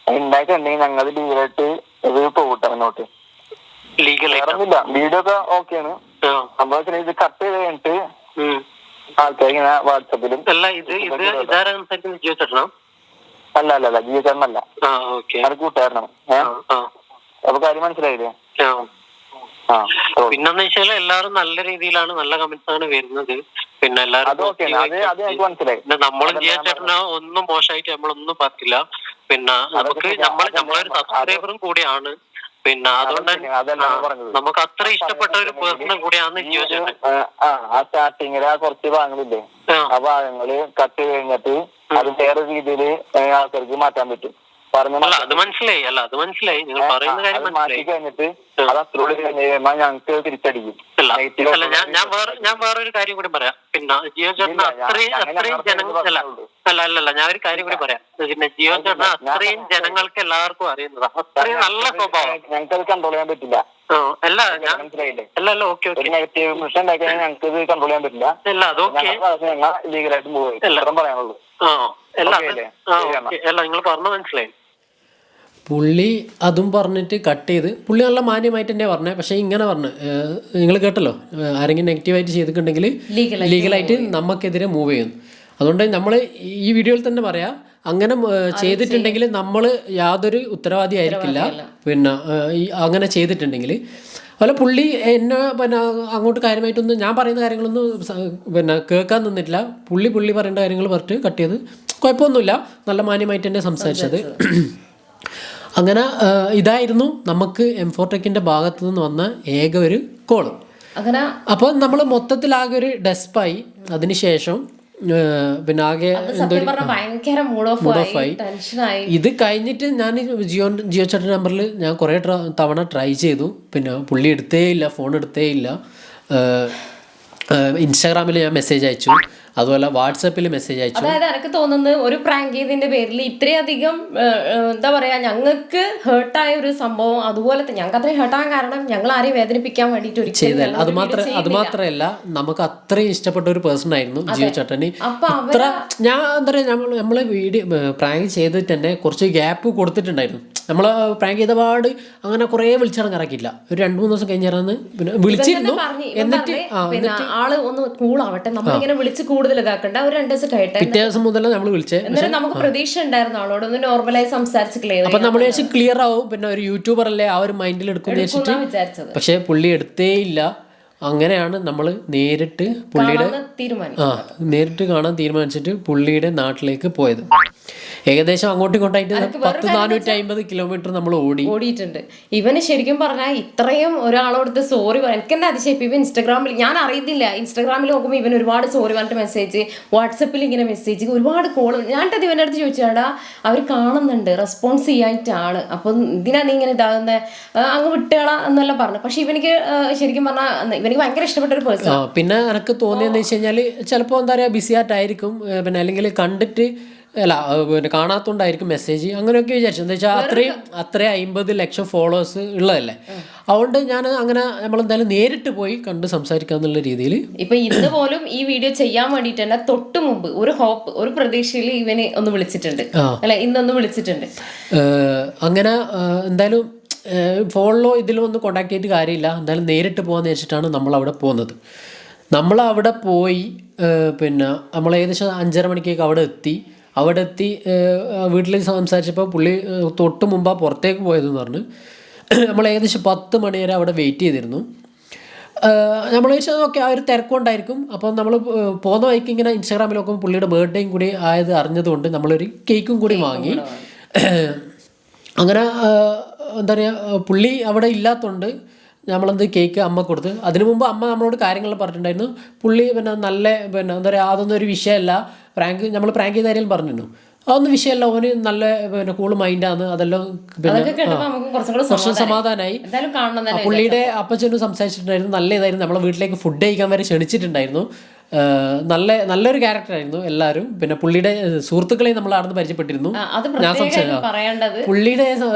ഉണ്ടായിട്ടുണ്ടെങ്കിൽ ഞങ്ങൾ ലീഗലായിട്ട് ഇത് പോകട്ടെ മുന്നോട്ട്. വേറൊന്നുമില്ല, വീഡിയോ ഒക്കെ ഓക്കെയാണ്. സംഭവം ഇത് കട്ട് ചെയ്ത് കഴിഞ്ഞിട്ട് ആൾക്കാർ ഇങ്ങനെ വാട്സപ്പിലും അല്ല അല്ല ജിയോ ചേട്ടനല്ല, അത് കൂട്ടുകാരനാണ്. അപ്പൊ കാര്യം മനസ്സിലായില്ലേ? പിന്നെന്ന് വെച്ചാൽ എല്ലാരും നല്ല രീതിയിലാണ്, നല്ല കമന്റ്സ് ആണ് വരുന്നത്. പിന്നെ എല്ലാരും നമ്മളും ജിയോ ചേട്ടന് ഒന്നും മോശമായിട്ട് നമ്മളൊന്നും പറയില്ല. പിന്നെ നമ്മളൊരു സബ്സ്ക്രൈബറും കൂടിയാണ്. പിന്നെ അതുകൊണ്ട് നമുക്ക് അത്ര ഇഷ്ടപ്പെട്ട ഒരു പേഴ്സണും കൂടിയാണ് ജിയോ ചേട്ടൻ. സ്റ്റാർട്ടിങ്ങില് കുറച്ച് ഭാഗങ്ങളില്ലേ, ആ ഭാഗങ്ങള് കട്ട് കഴിഞ്ഞിട്ട് അത് വേറെ രീതിയിൽ ആൾക്കാർക്ക് മാറ്റാൻ പറ്റും. അത് മനസ്സിലായി. നിങ്ങൾ പറയുന്ന കാര്യം മനസ്സിലായി. കഴിഞ്ഞിട്ട് അത് അത്രയോട് ഞങ്ങൾക്ക് തിരിച്ചടിക്കും. ഞാൻ വേറൊരു കാര്യം കൂടി പറയാം. പിന്നെ ജിയോ ചേട്ടന് അത്രയും ജനങ്ങൾ ഞാൻ ഒരു കാര്യം കൂടി പറയാം. പിന്നെ ജിയോ ചേട്ടന് അത്രയും ജനങ്ങൾക്ക് എല്ലാവർക്കും അറിയുന്നതാ, അത്രയും നല്ല സ്വഭാവം. ഞങ്ങൾക്ക് കൺട്രോൾ ചെയ്യാൻ പറ്റില്ല. അല്ല ഓക്കെ നെഗറ്റീവ് ഇംപ്രഷൻ ഉണ്ടാക്കി ഞങ്ങൾക്ക് ഇത് കൺട്രോൾ ചെയ്യാൻ പറ്റില്ല. ലീഗലായിട്ട് പോകും പറയാനുള്ളൂ. നിങ്ങൾ പറഞ്ഞു മനസ്സിലായി. പുള്ളി അതും പറഞ്ഞിട്ട് കട്ട് ചെയ്ത്, പുള്ളി നല്ല മാന്യമായിട്ട് തന്നെ പറഞ്ഞത്. പക്ഷേ ഇങ്ങനെ പറഞ്ഞു, നിങ്ങൾ കേട്ടല്ലോ, ആരെങ്കിലും നെഗറ്റീവായിട്ട് ചെയ്തിട്ടുണ്ടെങ്കിൽ ലീഗലായിട്ട് നമുക്കെതിരെ മൂവ് ചെയ്യും. അതുകൊണ്ട് നമ്മൾ ഈ വീഡിയോയിൽ തന്നെ പറയാം, അങ്ങനെ ചെയ്തിട്ടുണ്ടെങ്കിൽ നമ്മൾ യാതൊരു ഉത്തരവാദി ആയിരിക്കില്ല. പിന്നെ അങ്ങനെ ചെയ്തിട്ടുണ്ടെങ്കിൽ അതുപോലെ പുള്ളി എന്നെ പിന്നെ അങ്ങോട്ട് കാര്യമായിട്ടൊന്നും ഞാൻ പറയുന്ന കാര്യങ്ങളൊന്നും പിന്നെ കേൾക്കാൻ നിന്നിട്ടില്ല. പുള്ളി പറയേണ്ട കാര്യങ്ങൾ പറഞ്ഞിട്ട് കട്ട് ചെയ്ത്, കുഴപ്പമൊന്നുമില്ല, നല്ല മാന്യമായിട്ട് തന്നെ സംസാരിച്ചത്. അങ്ങനെ ഇതായിരുന്നു നമുക്ക് M4Techന്റെ ഭാഗത്തു നിന്ന് വന്ന ഏക ഒരു കോള്. അപ്പോൾ നമ്മൾ മൊത്തത്തിലാകെ ഒരു ഡെസ്പായി. അതിനുശേഷം പിന്നെ ആകെ ഇത് കഴിഞ്ഞിട്ട് ഞാൻ ജിയോ ചേട്ടൻ്റെ നമ്പറിൽ ഞാൻ കുറേ തവണ ട്രൈ ചെയ്തു. പിന്നെ പുള്ളി ഫോൺ എടുത്തേ ഇല്ല. ഇൻസ്റ്റാഗ്രാമിൽ ഞാൻ മെസ്സേജ് അയച്ചു, അതുപോലെ വാട്സാപ്പിൽ മെസ്സേജ് അയച്ചു. അതായത് എനിക്ക് തോന്നുന്നത് ഒരു പ്രാങ്ക് ചെയ്തതിന്റെ പേരിൽ ഇത്രയധികം എന്താ പറയാ, ഞങ്ങൾക്ക് ഹേർട്ടായ ഒരു സംഭവം. അതുപോലെ ഞങ്ങൾക്ക് അത്രയും ഹേർട്ടാൻ കാരണം ഞങ്ങൾ ആരെയും വേദനിപ്പിക്കാൻ വേണ്ടിട്ട് ചെയ്തല്ല. അത് മാത്രമല്ല, നമുക്ക് അത്രയും ഇഷ്ടപ്പെട്ട ഒരു പേഴ്സൺ ആയിരുന്നു ജിയോ ചേട്ടന്. അത്ര ഞാൻ എന്താ പറയാ, നമ്മള് വീഡിയോ പ്രാങ്ക് ചെയ്തിട്ട് തന്നെ കുറച്ച് ഗ്യാപ്പ് കൊടുത്തിട്ടുണ്ടായിരുന്നു. നമ്മൾ പ്രാങ്ക് ചെയ്ത പാട് അങ്ങനെ കുറേ വിളിച്ചിറങ്ങിറക്കില്ല. ഒരു 2-3 ദിവസം കഴിഞ്ഞാൽ പിന്നെ വിളിച്ചിരുന്നു. എന്നിട്ട് ആള് ഒന്ന് കൂളാവട്ടെ, നമ്മളിങ്ങനെ വിളിച്ച് കൂടുതൽ ഇതാക്കണ്ട, ഒരു 2 ദിവസം കഴിയട്ടെ. പിറ്റേ ദിവസം മുതൽ നമ്മൾ വിളിച്ചത്. എന്നാലും നമുക്ക് പ്രതീക്ഷ ഉണ്ടായിരുന്നു ആളോട് ഒന്ന് നോർമലായി സംസാരിച്ച് ക്ലിയർ. അപ്പൊ നമ്മൾ ക്ലിയർ ആവും, പിന്നെ ഒരു യൂട്യൂബർ അല്ലേ ആ ഒരു മൈൻഡിൽ എടുക്കും വിചാരിച്ചത്. പക്ഷെ പുള്ളി എടുത്തേ ഇല്ല. അങ്ങനെയാണ് നമ്മൾ നേരിട്ട് കാണാൻ തീരുമാനിച്ചിട്ട് പുള്ളിയുടെ നാട്ടിലേക്ക് പോയത്. ഏകദേശം അങ്ങോട്ടും ഇങ്ങോട്ടായിട്ട് 450 കിലോമീറ്റർ നമ്മൾ ഓടിയിട്ടുണ്ട്. ഇവന് ശരിക്കും പറഞ്ഞാൽ ഇത്രയും ഒരാളോടത്ത് സോറി പറയാൻ എനിക്ക് തന്നെ അതിശയിപ്പ്. ഇവൻ ഇൻസ്റ്റാഗ്രാമിൽ, ഞാൻ അറിയത്തില്ല, ഇൻസ്റ്റാഗ്രാമിൽ നോക്കുമ്പോൾ ഇവൻ ഒരുപാട് സോറി പറഞ്ഞിട്ട് മെസ്സേജ്, വാട്സപ്പിൽ ഇങ്ങനെ മെസ്സേജ്, ഒരുപാട് കോൾ. ഞാനിട്ടത് ഇവൻ്റെ അടുത്ത് ചോദിച്ചാടാ, അവർ കാണുന്നുണ്ട്, റെസ്പോൺസ് ചെയ്യായിട്ടാണ്, അപ്പം ഇതിനാ നീ ഇങ്ങനെ ഇതാകുന്ന, അങ്ങ് വിട്ടുകളാ എന്നെല്ലാം പറഞ്ഞു. പക്ഷെ ഇവനിക്ക് ശരിക്കും പറഞ്ഞാൽ എനിക്ക് ഭയങ്കര ഇഷ്ടപ്പെട്ട ഒരു പേഴ്സൺ. പിന്നെ എനിക്ക് തോന്നിയെന്ന് വെച്ച് കഴിഞ്ഞാൽ ചിലപ്പോൾ എന്താ പറയുക, ബിസി ആയിട്ടായിരിക്കും. പിന്നെ അല്ലെങ്കിൽ കണ്ടിട്ട് അല്ല പിന്നെ കാണാത്തോണ്ടായിരിക്കും മെസ്സേജ് അങ്ങനെയൊക്കെ വിചാരിച്ചു. എന്താ വെച്ചാൽ അത്രയും 50 ലക്ഷം ഫോളോവേഴ്സ് ഉള്ളതല്ലേ. അതുകൊണ്ട് ഞാൻ അങ്ങനെ നമ്മളെന്തായാലും നേരിട്ട് പോയി കണ്ട് സംസാരിക്കാന്നുള്ള രീതിയിൽ ഇപ്പൊ ഇന്ന് പോലും ഈ വീഡിയോ ചെയ്യാൻ വേണ്ടിട്ട് തന്നെ തൊട്ട് മുമ്പ് ഒരു പ്രതീക്ഷയിൽ ഇവനെ ഒന്ന് വിളിച്ചിട്ടുണ്ട് അല്ലെ, ഇന്നൊന്ന് വിളിച്ചിട്ടുണ്ട്. അങ്ങനെ എന്തായാലും ഫോണിലോ ഇതിലോ ഒന്നും കോണ്ടാക്ട് ചെയ്തിട്ട് കാര്യമില്ല. എന്തായാലും നേരിട്ട് പോകാന്ന് വെച്ചിട്ടാണ് നമ്മളവിടെ പോകുന്നത്. നമ്മളവിടെ പോയി പിന്നെ നമ്മൾ ഏകദേശം 5:30 മണിക്കൊക്കെ അവിടെ എത്തി വീട്ടിൽ സംസാരിച്ചപ്പോൾ പുള്ളി തൊട്ട് മുമ്പാണ് പുറത്തേക്ക് പോയതെന്ന് പറഞ്ഞ് നമ്മൾ ഏകദേശം 10 മണി വരെ അവിടെ വെയിറ്റ് ചെയ്തിരുന്നു. നമ്മൾ ഓക്കെ ആ ഒരു തിരക്കുണ്ടായിരിക്കും. അപ്പം നമ്മൾ പോകുന്ന വഴിക്ക് ഇങ്ങനെ ഇൻസ്റ്റാഗ്രാമിലൊക്കെ പുള്ളിയുടെ ബർത്ത്ഡേയും കൂടി ആയത് അറിഞ്ഞതുകൊണ്ട് നമ്മളൊരു കേക്കും കൂടി വാങ്ങി. അങ്ങനെ എന്താ പറയുക, പുള്ളി അവിടെ ഇല്ലാത്തതുകൊണ്ട് നമ്മളെന്ത് കേക്ക് അമ്മ കൊടുത്ത്. അതിനു മുമ്പ് അമ്മ നമ്മളോട് കാര്യങ്ങൾ പറഞ്ഞിട്ടുണ്ടായിരുന്നു. പുള്ളി പിന്നെ എന്താ പറയുക, അതൊന്നും ഒരു വിഷയമല്ല, നമ്മൾ പ്രാങ്ക് ചെയ്ത കാര്യം പറഞ്ഞിരുന്നു. അതൊന്നും വിഷയമല്ല, ഓന് നല്ല പിന്നെ കൂൾ മൈൻഡാണ്. അതെല്ലാം കുറച്ച് സമാധാനമായി. പുള്ളിയുടെ അപ്പച്ചനും സംസാരിച്ചിട്ടുണ്ടായിരുന്നു, നല്ല ഇതായിരുന്നു. നമ്മളെ വീട്ടിലേക്ക് ഫുഡ് കഴിക്കാൻ വരെ ക്ഷണിച്ചിട്ടുണ്ടായിരുന്നു. നല്ലൊരു ക്യാരക്ടറായിരുന്നു എല്ലാവരും. പിന്നെ പുള്ളിയുടെ സുഹൃത്തുക്കളെയും നമ്മൾ അവിടെ നിന്ന് പരിചയപ്പെട്ടിരുന്നു. ഞാൻ സംസാരിച്ചത് പുള്ളിയുടെ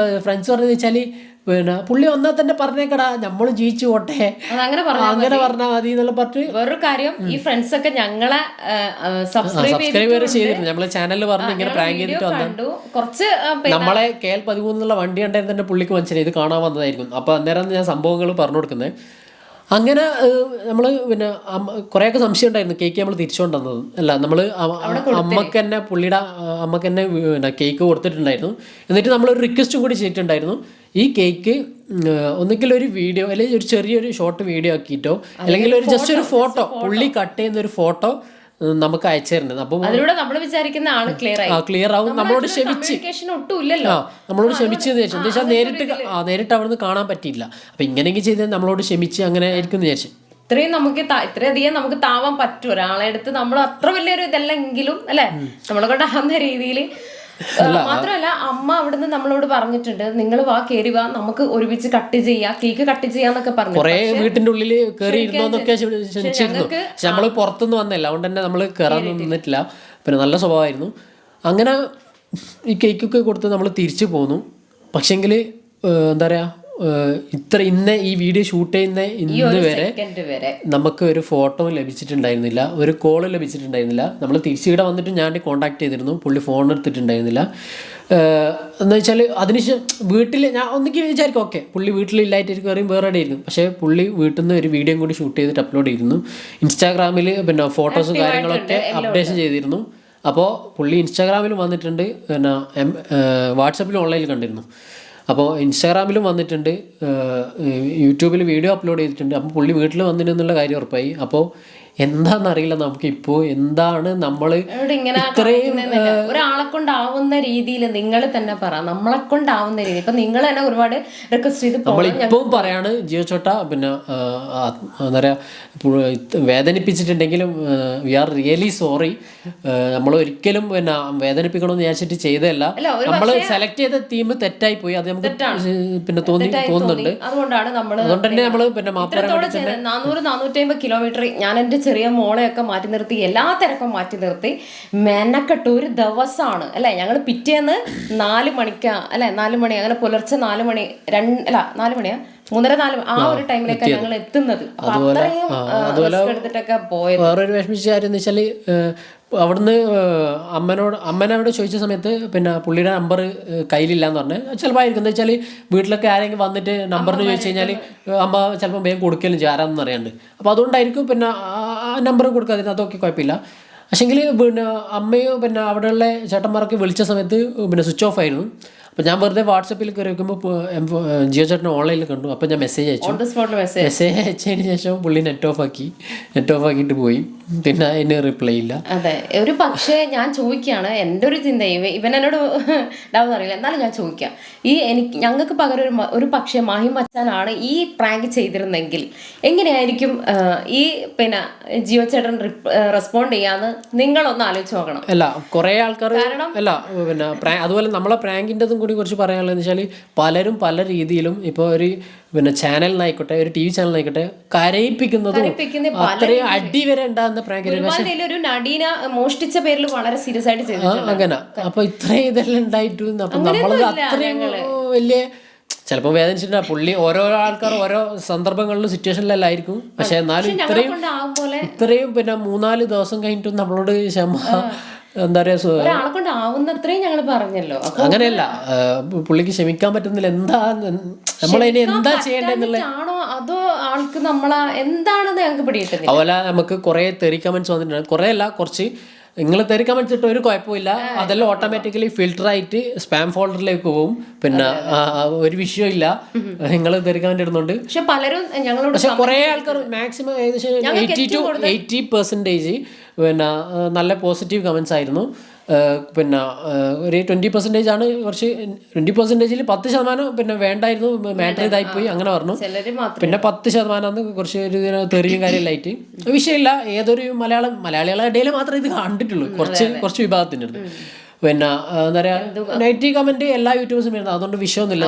ഫ്രണ്ട്സ് പറഞ്ഞതെന്ന് വെച്ചാൽ പിന്നെ പുള്ളി വന്നാൽ തന്നെ പറഞ്ഞേക്കടാ നമ്മളും ജീവിച്ചു പോട്ടെ, അങ്ങനെ പറഞ്ഞാൽ മതി എന്നുള്ള പറഞ്ഞു. വേറൊരു കാര്യം, ഈ ഫ്രണ്ട്സ് ഒക്കെ ഞങ്ങളെ സബ്സ്ക്രൈബർ ചെയ്തിരുന്നു. നമ്മളെ ചാനലിൽ പറഞ്ഞു ഇങ്ങനെ പ്രാങ്ക് ചെയ്തിട്ട് വന്നു. നമ്മളെ KL13 എന്നുള്ള വണ്ടി കണ്ടായിരുന്നു തന്നെ പുള്ളിക്ക് മനസ്സിലായി ഇത് കാണാൻ വന്നതായിരിക്കും. അപ്പൊ അന്നേരം ഞാൻ സംഭവങ്ങൾ പറഞ്ഞു കൊടുക്കുന്നത്. അങ്ങനെ നമ്മൾ പിന്നെ കുറേയൊക്കെ സംശയം ഉണ്ടായിരുന്നു കേക്ക് നമ്മൾ തിരിച്ചുകൊണ്ടുവന്നത് അല്ല. നമ്മൾ അമ്മക്ക് തന്നെ പുള്ളിയുടെ അമ്മക്ക് തന്നെ പിന്നെ കേക്ക് കൊടുത്തിട്ടുണ്ടായിരുന്നു. എന്നിട്ട് നമ്മളൊരു റിക്വസ്റ്റും കൂടി ചെയ്തിട്ടുണ്ടായിരുന്നു, ഈ കേക്ക് ഒന്നുകിൽ ഒരു വീഡിയോ അല്ലെങ്കിൽ ഒരു ചെറിയൊരു ഷോർട്ട് വീഡിയോ ആക്കിയിട്ടോ അല്ലെങ്കിൽ ഒരു ജസ്റ്റ് ഒരു ഫോട്ടോ, പുള്ളി കട്ട് ചെയ്യുന്ന ഒരു ഫോട്ടോ നമുക്ക് അയച്ചു തരുന്നത്. അപ്പം അതിലൂടെ നമ്മൾ വിചാരിക്കുന്ന ആള് ക്ലിയർ ആവും. നമ്മളോട് ക്ഷമിച്ച് നമ്മളോട് ക്ഷമിച്ചെന്ന് വിചാരിച്ചു. എന്താ വെച്ചാൽ നേരിട്ട് അവിടുന്ന് കാണാൻ പറ്റിയില്ല. അപ്പൊ ഇങ്ങനെയെങ്കിൽ ചെയ്താൽ നമ്മളോട് ക്ഷമിച്ച് അങ്ങനെ ആയിരിക്കും വിചാരിച്ചു. ഇത്രയധികം നമുക്ക് താവാൻ പറ്റും ഒരാളെ അടുത്ത്. നമ്മൾ അത്ര വലിയൊരു ഇതല്ലെങ്കിലും അല്ലെ നമ്മളെ കൊണ്ടാവുന്ന രീതിയിൽ. മാത്രമല്ല അമ്മ അവിടുന്ന് നമ്മളോട് പറഞ്ഞിട്ടുണ്ട്, നിങ്ങൾ കേറി വാ, നമുക്ക് ഒരുമിച്ച് കട്ട് ചെയ്യാം, കേക്ക് കട്ട് ചെയ്യാന്നൊക്കെ പറഞ്ഞു. കുറെ വീട്ടിന്റെ ഉള്ളിൽ കയറി ഇരുന്നോന്നൊക്കെ ക്ഷണിച്ചിരുന്നു. പക്ഷെ നമ്മള് പുറത്തുനിന്ന് വന്നില്ല, അതുകൊണ്ട് തന്നെ നമ്മള് കയറാൻ നിന്നിട്ടില്ല. പിന്നെ നല്ല സ്വഭാവമായിരുന്നു. അങ്ങനെ ഈ കേക്കൊക്കെ കൊടുത്ത് നമ്മൾ തിരിച്ചു പോന്നു. പക്ഷെങ്കിൽ എന്താ പറയാ, ഈ വീഡിയോ ഷൂട്ട് ചെയ്യുന്ന ഇന്ന് വരെ നമുക്ക് ഒരു ഫോട്ടോ ലഭിച്ചിട്ടുണ്ടായിരുന്നില്ല, ഒരു കോള് ലഭിച്ചിട്ടുണ്ടായിരുന്നില്ല. നമ്മൾ തിരിച്ചിവിടെ വന്നിട്ട് ഞാൻ കോൺടാക്ട് ചെയ്തിരുന്നു, പുള്ളി ഫോൺ എടുത്തിട്ടുണ്ടായിരുന്നില്ല. എന്ന് വെച്ചാൽ അതിനുശേഷം വീട്ടിൽ ഞാൻ ഒന്നിക്കും വിചാരിക്കും ഓക്കെ പുള്ളി വീട്ടിലില്ലായിട്ടായിരിക്കും അറിയും വേറെ ആയിരുന്നു. പക്ഷേ പുള്ളി വീട്ടിൽ നിന്ന് ഒരു വീഡിയോ കൂടി ഷൂട്ട് ചെയ്തിട്ട് അപ്ലോഡ് ചെയ്തിരുന്നു. ഇൻസ്റ്റാഗ്രാമിൽ പിന്നെ ഫോട്ടോസും കാര്യങ്ങളൊക്കെ അപ്ഡേഷൻ ചെയ്തിരുന്നു. അപ്പോൾ പുള്ളി ഇൻസ്റ്റാഗ്രാമിൽ വന്നിട്ടുണ്ട്, പിന്നെ വാട്സപ്പിൽ ഓൺലൈനിൽ കണ്ടിരുന്നു. അപ്പോൾ ഇൻസ്റ്റാഗ്രാമിലും വന്നിട്ടുണ്ട്, യൂട്യൂബിൽ വീഡിയോ അപ്ലോഡ് ചെയ്തിട്ടുണ്ട്. അപ്പോൾ പുള്ളി വീട്ടിൽ വന്നിരുന്നുള്ള കാര്യം ഉറപ്പായി. അപ്പോൾ എന്താണെന്നറിയില്ല നമുക്കിപ്പോൾ എന്താണ് നമ്മൾ ഇത്രയും ഒരാളെ കൊണ്ടാവുന്ന രീതിയിൽ നിങ്ങൾ തന്നെ പറ, നമ്മളെ കൊണ്ടാവുന്ന രീതി. ഇപ്പൊ നിങ്ങൾ തന്നെ ഒരുപാട് റിക്വസ്റ്റ് ചെയ്ത് നമ്മളിപ്പോൾ പറയാണ് ജിയോ ചോട്ട, പിന്നെ എന്താ പറയുക, വേദനിപ്പിച്ചിട്ടുണ്ടെങ്കിലും വി ആർ റിയലി സോറി. നമ്മൾ ഒരിക്കലും പിന്നെ വേദനിപ്പിക്കണമെന്ന് വിചാരിച്ചിട്ട് ചെയ്തതല്ല. നമ്മൾ സെലക്ട് ചെയ്ത തീം തെറ്റായി പോയി, അത് നമുക്ക് പിന്നെ തോന്നുന്നുണ്ട്. അതുകൊണ്ട് തന്നെ നമ്മൾ പിന്നെ 400-450 കിലോമീറ്റർ ഞാൻ എൻ്റെ ചെറിയ മോളെയൊക്കെ മാറ്റി നിർത്തി, എല്ലാ തിരക്കും മാറ്റി നിർത്തി മെനക്കെട്ട് ഒരു ദിവസമാണ് അല്ലെ. ഞങ്ങൾ പിറ്റേന്ന് 4 മണിക്കാ അല്ലെ, 4 മണി അങ്ങനെ പുലർച്ചെ 4 മണി 4 മണിയാ 3-4 ആ ഒരു ടൈമിലേക്കാണ് ഞങ്ങൾ എത്തുന്നത്. എടുത്തിട്ടൊക്കെ പോയത്. വേറൊരു വിഷമിച്ച കാര്യം എന്ന് വെച്ചാൽ അവിടുന്ന് അമ്മനെ അവിടെ ചോദിച്ച സമയത്ത് പിന്നെ പുള്ളിയുടെ നമ്പർ കയ്യിലില്ലാന്ന് പറഞ്ഞ് ചിലപ്പോൾ ആയിരിക്കും. എന്താ വെച്ചാൽ വീട്ടിലൊക്കെ ആരെങ്കിലും വന്നിട്ട് നമ്പറിന് ചോദിച്ചു കഴിഞ്ഞാൽ അമ്മ ചിലപ്പോൾ വേഗം കൊടുക്കലും ആരാണെന്ന് അറിയാണ്ട്. അപ്പോൾ അതുകൊണ്ടായിരിക്കും പിന്നെ ആ നമ്പർ കൊടുക്കാതിരുന്നത്. അതൊക്കെ കുഴപ്പമില്ല. പക്ഷേങ്കിൽ പിന്നെ അമ്മയോ പിന്നെ അവിടെയുള്ള ചേട്ടന്മാരൊക്കെ വിളിച്ച സമയത്ത് പിന്നെ സ്വിച്ച് ഓഫ് ആയിരുന്നു. അപ്പോൾ ഞാൻ വെറുതെ വാട്സപ്പിൽ കയറി വെക്കുമ്പോൾ ജിയോ ചേട്ടൻ ഓൺലൈനിൽ കണ്ടു. അപ്പോൾ ഞാൻ മെസ്സേജ് അയച്ചതിന് ശേഷം പുള്ളി നെറ്റ് ഓഫ് ആക്കിയിട്ട് പോയി. പിന്നെ അതിന് റിപ്ലൈ ഇല്ല. അതെ, ഒരു പക്ഷേ ഞാൻ ചോദിക്കുകയാണ്, എൻ്റെ ഒരു ചിന്ത, ഇവൻ എന്നോട് ഡൗൺ അറിയില്ല, എന്നാലും ഞാൻ ചോദിക്കാം, ഞങ്ങൾക്ക് പകരം ഒരു പക്ഷേ മാഹി മച്ചാനാണ് ഈ പ്രാങ്ക് ചെയ്തിരുന്നെങ്കിൽ എങ്ങനെയായിരിക്കും ഈ പിന്നെ ജിയോ ചേട്ടൻ റെസ്പോണ്ട് ചെയ്യാന്ന് നിങ്ങളൊന്ന് ആലോചിച്ച് നോക്കണം. അല്ല കുറേ ആൾക്കാർ അല്ല പിന്നെ അതുപോലെ നമ്മളെ പ്രാങ്കിൻ്റെതും കൂടി കുറച്ച് പറയാനുള്ളതെന്ന് വെച്ചാൽ പലരും പല രീതിയിലും ഇപ്പോൾ ഒരു പിന്നെ ചാനലിനായിക്കോട്ടെ ഒരു TV ചാനലിനായിക്കോട്ടെ കരയിപ്പിക്കുന്നതും അത്രയും അടി വരെ ഉണ്ടാകുന്ന പ്രാങ്ക് ഒരു നടീനെ മോഷ്ടിച്ച പേരിൽ വളരെ സീരിയസ് ആയിട്ട് ചെയ്തിട്ടുണ്ട്. അങ്ങനെ അപ്പൊ ഇത്രയും ഇതെല്ലാം ഉണ്ടായിട്ടും അപ്പൊ നമ്മളത് അത്രയും വലിയ ചിലപ്പോൾ വേദനിച്ചിട്ടുണ്ടാ പുള്ളി ഓരോ ആൾക്കാർ ഓരോ സന്ദർഭങ്ങളിലും സിറ്റുവേഷനിലെല്ലാം ആയിരിക്കും. പക്ഷെ എന്നാലും ഇത്രയും പിന്നെ 3-4 ദിവസം കഴിഞ്ഞിട്ടും നമ്മളോട് എന്താ പറയാ അങ്ങനെയല്ല പുള്ളിക്ക് ക്ഷമിക്കാൻ പറ്റുന്നില്ല. എന്താ നമ്മളതിനെ എന്താ ചെയ്യേണ്ടതെന്നുള്ള അതുപോലെ നമുക്ക് കുറെ തെറി കമന്റ്സ് വന്നിട്ടുണ്ട്. കുറെ അല്ല കുറച്ച് നിങ്ങൾ തെറി കമന്റ്സ് ഇട്ട് ഒരു കുഴപ്പമില്ല, അതെല്ലാം ഓട്ടോമാറ്റിക്കലി ഫിൽട്ടർ ആയിട്ട് സ്പാം ഫോൾഡറിലേക്ക് പോകും. പിന്നെ ഒരു വിഷയമില്ല നിങ്ങൾ തെറി കമന്റ് ഇടുന്നുണ്ട്. പക്ഷെ കുറെ ആൾക്കാർ മാക്സിമം ഏകദേശം 80% പിന്നെ നല്ല പോസിറ്റീവ് കമന്റ്സ് ആയിരുന്നു. പിന്നെ ഒരു 20% ആണ് കുറച്ച് 20%-ൽ 10% പിന്നെ വേണ്ടായിരുന്നു, മാറ്റർ ഇതായിപ്പോയി അങ്ങനെ പറഞ്ഞു. പിന്നെ 10% കുറച്ച് ഒരു തെറിയും കാര്യമില്ലായിട്ട് വിഷയമില്ല. ഏതൊരു മലയാളികളുടെ ഇടയിൽ മാത്രമേ ഇത് കണ്ടിട്ടുള്ളൂ, കുറച്ച് വിഭാഗത്തിൻ്റെ അടുത്ത്. പിന്നെ എന്താ പറയാ നെഗറ്റീവ് കമന്റ് എല്ലാ യൂട്യൂബേഴ്സും വരുന്നത്, അതുകൊണ്ട് വിഷയമൊന്നുമില്ല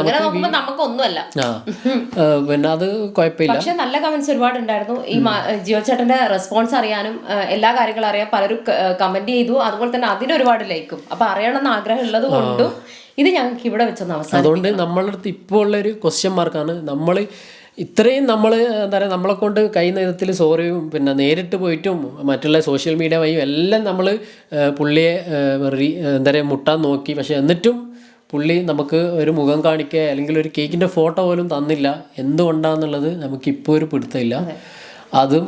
പിന്നെ അത് കുഴപ്പമില്ല. പക്ഷെ നല്ല കമന്റ്സ് ഒരുപാട് ഉണ്ടായിരുന്നു. ഈ ജിയോ ചേട്ടന്റെ റെസ്പോൺസ് അറിയാനും എല്ലാ കാര്യങ്ങളും അറിയാൻ പലരും കമന്റ് ചെയ്തു. അതുപോലെ തന്നെ അതിന് ഒരുപാട് ലൈക്കും. അപ്പൊ അറിയണമെന്ന് ആഗ്രഹം ഉള്ളത് കൊണ്ടും ഇത് ഞങ്ങൾക്ക് ഇവിടെ വെച്ചൊന്ന് അവസാനം. അതുകൊണ്ട് നമ്മളുടെ അടുത്ത് ഇപ്പോൾ ഉള്ളൊരു ക്വസ്റ്റ്യൻ മാർക്കാണ്. നമ്മൾ ഇത്രയും നമ്മൾ എന്താ പറയുക നമ്മളെ കൊണ്ട് കഴിയുന്ന വിധത്തിൽ സോറിയും പിന്നെ നേരിട്ട് പോയിട്ടും മറ്റുള്ള സോഷ്യൽ മീഡിയ വഴിയും എല്ലാം നമ്മൾ പുള്ളിയെ എന്താ പറയുക മുട്ടാൻ നോക്കി. പക്ഷെ എന്നിട്ടും പുള്ളി നമുക്ക് ഒരു മുഖം കാണിക്കുക അല്ലെങ്കിൽ ഒരു കേക്കിൻ്റെ ഫോട്ടോ പോലും തന്നില്ല. എന്തുകൊണ്ടാണെന്നുള്ളത് നമുക്കിപ്പോൾ ഒരു പിടുത്തമില്ല. അതും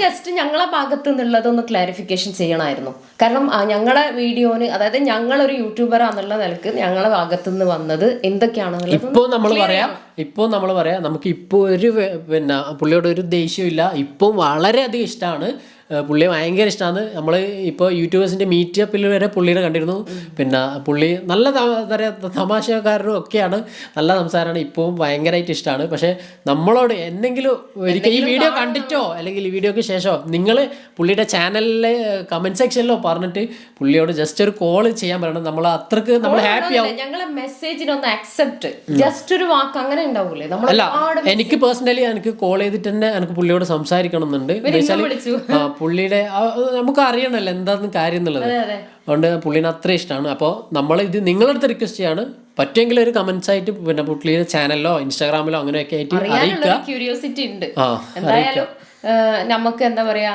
ജസ്റ്റ് ഞങ്ങളെ ഭാഗത്ത് നിന്നുള്ളതൊന്ന് ക്ലാരിഫിക്കേഷൻ ചെയ്യണമായിരുന്നു. കാരണം ഞങ്ങളുടെ വീഡിയോന്, അതായത് ഞങ്ങളൊരു യൂട്യൂബർ എന്നുള്ള നിലക്ക് ഞങ്ങളെ ഭാഗത്തുനിന്ന് വന്നത് എന്തൊക്കെയാണെന്നുള്ളത് ഇപ്പോൾ നമ്മൾ പറയാം നമുക്ക് ഇപ്പോൾ ഒരു പിന്നെ പുള്ളിയോട് ഒരു ദേഷ്യമില്ല. ഇപ്പം വളരെയധികം ഇഷ്ടമാണ്, പുള്ളിയെ ഭയങ്കര ഇഷ്ടമാണ്. നമ്മൾ ഇപ്പോൾ യൂട്യൂബേഴ്സിൻ്റെ മീറ്റപ്പിൽ വരെ പുള്ളിയെ കണ്ടിരുന്നു. പിന്നെ പുള്ളി നല്ല എന്താ പറയുക തമാശക്കാരനും ഒക്കെയാണ്, നല്ല സംസാരമാണ്. ഇപ്പം ഭയങ്കരമായിട്ട് ഇഷ്ടമാണ്. പക്ഷേ നമ്മളോട് എന്തെങ്കിലും ഒരിക്കൽ ഈ വീഡിയോ കണ്ടിട്ടോ അല്ലെങ്കിൽ ഈ വീഡിയോക്ക് ശേഷമോ നിങ്ങൾ പുള്ളിയുടെ ചാനലിലെ കമൻറ്റ് സെക്ഷനിലോ പറഞ്ഞിട്ട് പുള്ളിയോട് ജസ്റ്റ് ഒരു കോൾ ചെയ്യാൻ പറയണം. നമ്മൾ അത്രക്ക് നമ്മൾ ഹാപ്പി ആവും. ഞങ്ങളെ മെസ്സേജിനൊന്ന് അക്സെപ്റ്റ് ജസ്റ്റ് ഒരു വാക്ക് അങ്ങനെ ഉണ്ടാവൂലേ. അല്ല എനിക്ക് പേഴ്സണലി എനിക്ക് കോൾ ചെയ്തിട്ട് തന്നെ എനിക്ക് പുള്ളിയോട് സംസാരിക്കണം എന്നുണ്ട്. പുള്ളിയുടെ നമുക്ക് അറിയണല്ലോ എന്താന്ന് കാര്യം എന്നുള്ളത്. അതുകൊണ്ട് പുള്ളിനെ അത്ര ഇഷ്ടമാണ്. അപ്പോൾ നമ്മൾ ഇത് നിങ്ങളുടെ അടുത്ത് റിക്വസ്റ്റ് ചെയ്യാണ്, പറ്റുമെങ്കിൽ ഒരു കമന്റ്സ് ആയിട്ട് പിന്നെ പുള്ളിയുടെ ചാനലിലോ ഇൻസ്റ്റാഗ്രാമിലോ അങ്ങനെയൊക്കെ ആയിട്ട് അറിയിക്കുക. ക്യൂരിയോസിറ്റി ഉണ്ട് എന്തായാലും. നമുക്ക് എന്താ പറയാ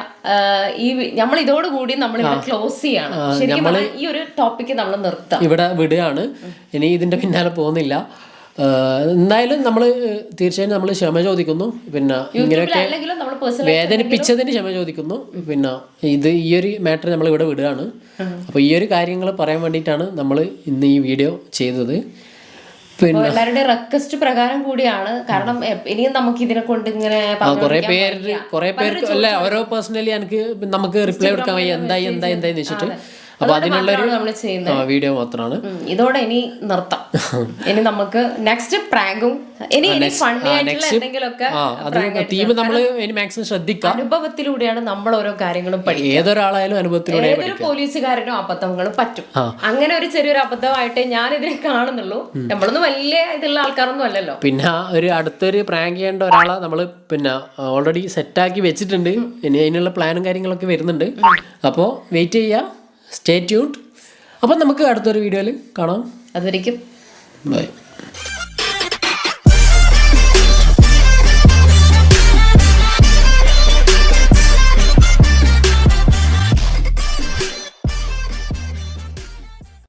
ഈ നമ്മൾ ഇതോടുകൂടി നമ്മൾ ക്ലോസ് ചെയ്യാണ്. ശരിക്കും ഈ ഒരു ടോപ്പിക്ക് നമ്മൾ നിർത്താം, ഇവിടെ വിടുകയാണ്. ഇനി ഇതിന്റെ പിന്നാലെ പോകുന്നില്ല. എന്തായാലും നമ്മൾ തീർച്ചയായും നമ്മൾ ക്ഷമ ചോദിക്കുന്നു. പിന്നെ ഇങ്ങനെയൊക്കെ വേദനിപ്പിച്ചതിന് ക്ഷമ ചോദിക്കുന്നു. പിന്നെ ഈ ഒരു മാറ്റർ നമ്മൾ ഇവിടെ വിടുകയാണ്. അപ്പോൾ ഈ ഒരു കാര്യങ്ങൾ പറയാൻ വേണ്ടിയിട്ടാണ് നമ്മൾ ഇന്ന് ഈ വീഡിയോ ചെയ്തത്. പിന്നെ എല്ലാവരുടെ റിക്വസ്റ്റ് പ്രകാരം കൂടിയാണ്. കാരണം ഇനിയും നമുക്ക് ഇതിനെ കൊണ്ട് ഇങ്ങനെ കുറെ പേർക്ക് അല്ല ഓരോ പേഴ്സണലി നമുക്ക് റിപ്ലൈ കൊടുക്കാൻ വയ്യ എന്തായി വെച്ചിട്ട്. അപ്പൊ അതിനുള്ളൊരു വീഡിയോ മാത്രമാണ്. ഇതോടെ ഇനി നിർത്താം. ഇനി നമുക്ക് നെക്സ്റ്റ് പ്രാങ്കും ഇനി ഫണ്ണി ആയിട്ടുള്ള എന്തെങ്കിലുമൊക്കെ ശ്രദ്ധിക്കാം. അനുഭവത്തിലൂടെയാണ് നമ്മൾ ഓരോ കാര്യങ്ങളും പഠിക്കുക. ഏതൊരാളായാലും അനുഭവത്തിലൂടെ, ഏതൊരു പോലീസുകാരനോ അബദ്ധങ്ങളും പറ്റും. അങ്ങനെ ഒരു ചെറിയൊരു അബദ്ധമായിട്ട് ഞാൻ ഇതിനെ കാണുന്നുള്ളൂ. നമ്മളൊന്നും വലിയ ഇതുള്ള ആൾക്കാരൊന്നും അല്ലല്ലോ. പിന്നെ ഒരു അടുത്തൊരു പ്രാങ്ക് ചെയ്യേണ്ട ഒരാളെ നമ്മൾ പിന്നെ ഓൾറെഡി സെറ്റാക്കി വെച്ചിട്ടുണ്ട്. ഇനി അതിനുള്ള പ്ലാനും കാര്യങ്ങളൊക്കെ വരുന്നുണ്ട്. അപ്പോൾ വെയിറ്റ് ചെയ്യുക, സ്റ്റേ ട്യൂൺഡ്. അപ്പം നമുക്ക് അടുത്തൊരു വീഡിയോയിൽ കാണാം. അതുവരേക്കും ബൈ.